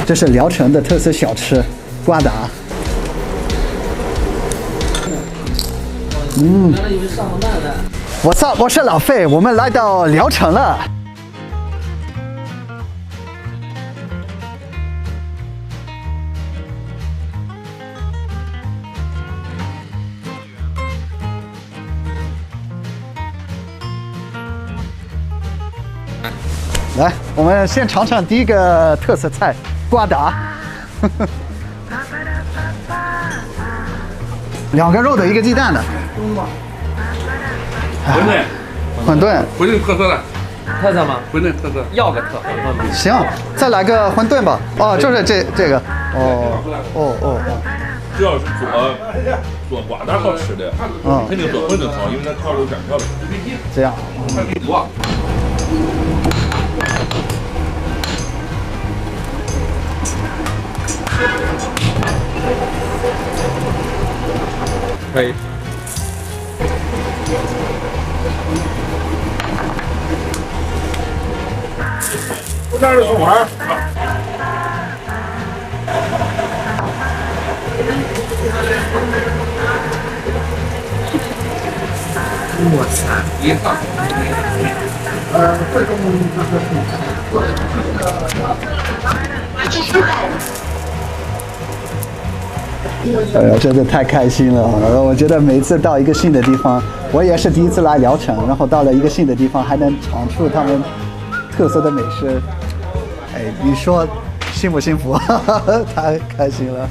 这是聊城的特色小吃，瓜达。我是老费，我们来到聊城了。来，我们先尝尝第一个特色菜瓜达，2个肉的1个鸡蛋的。馄饨特色的，特色吗？馄饨特色，要个特色。行，再来个馄饨吧。哦，就是这个。只要做瓜达好吃的，肯定做馄饨好，因为它调肉馅调的。这样。可以。我这儿的葱花。我操！别放。哎呀，真的太开心了！我觉得每次到一个新的地方，我也是第一次来聊城，然后到了一个新的地方，还能尝出他们特色的美食。哎，你说幸不幸福？太开心了！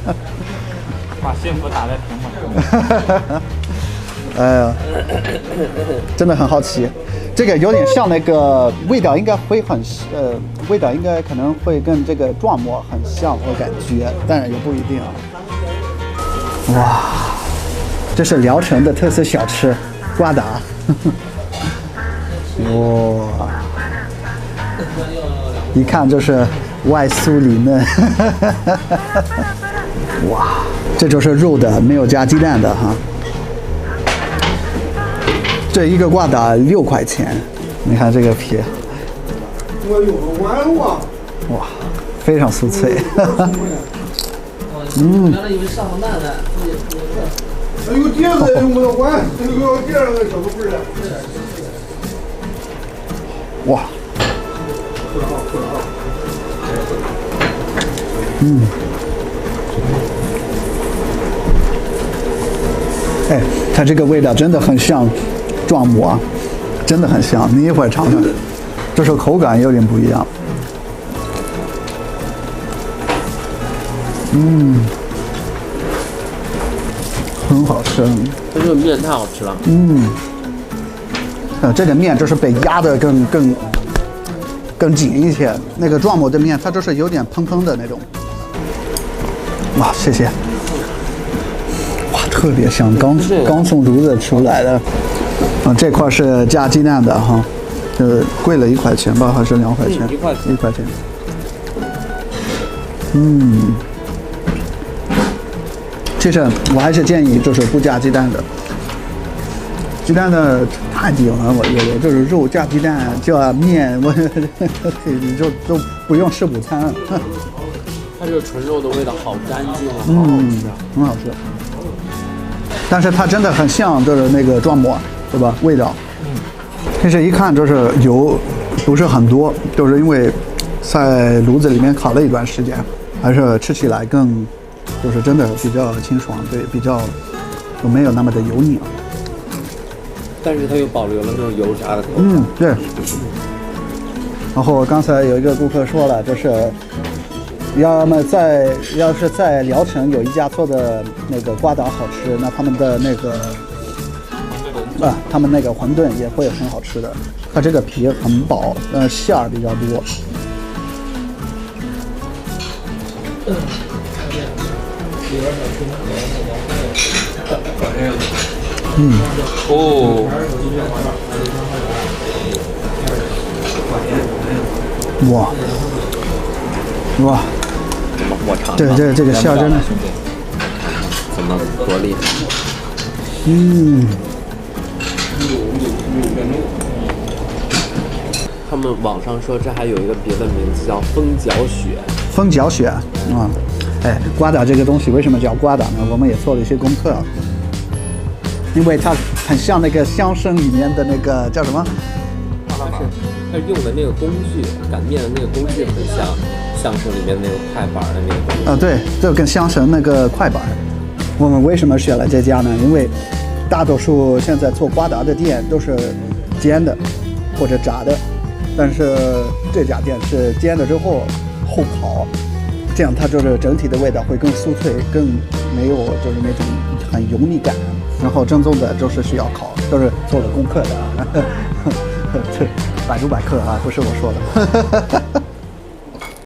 把幸福打在屏幕上。哎呀，真的很好奇，这个有点像那个味道，应该会味道应该可能会跟这个壮馍很像，我感觉，当然也不一定啊。哇，这是聊城的特色小吃瓜达。哇，一看就是外酥里嫩。哇，这就是肉的，没有加鸡蛋的哈。这一个瓜达6块钱，你看这个皮，哇，非常酥脆。原来以为上蛋的。有碟子用不了碗，有碟儿那个小都不是。哇，哎，它这个味道真的很像壮馍，真的很像。你一会儿尝尝，就是口感有点不一样。很好吃。它这个面太好吃了。这个面就是被压得更紧一些。那个壮馍的面，它就是有点蓬蓬的那种。哇，谢谢。哇，特别香，刚从炉子出来的。这块是加鸡蛋的哈，贵了1块钱吧，还是2块钱？1块钱。其实我还是建议就是不加鸡蛋的，鸡蛋的太低了，我觉得就是肉加鸡蛋加面，你就不用吃午餐。它这个纯肉的味道好干净，很好吃。但是它真的很像就是那个壮馍，对吧？味道。其实一看就是油不是很多，就是因为在炉子里面烤了一段时间，还是吃起来更。就是真的比较清爽，对，比较就没有那么的油腻了。但是它又保留了那种油炸的口感。对。然后刚才有一个顾客说了，就是要是在聊城有一家做的那个瓜达好吃，那他们的那个他们那个馄饨也会很好吃的。它这个皮很薄，馅儿比较多。哇，我尝尝。对，这个馅真的是，怎么多厉害？他们网上说这还有一个别的名字叫蜂脚雪。蜂脚雪啊，哎，瓜达这个东西为什么叫瓜达呢？我们也做了一些功课，因为它很像那个香声里面的那个叫什么？它用的那个工具，擀面的那个工具很像相声里面那个快板的那个东西。对，这跟香神那个快板。我们为什么选了这家呢？因为大多数现在做瓜达的店都是煎的或者炸的，但是这家店是煎了之后后烤，这样它就是整体的味道会更酥脆，更没有就是那种很油腻感。然后正宗的都是需要烤，都是做了功课的，这百度百科啊，不是我说的。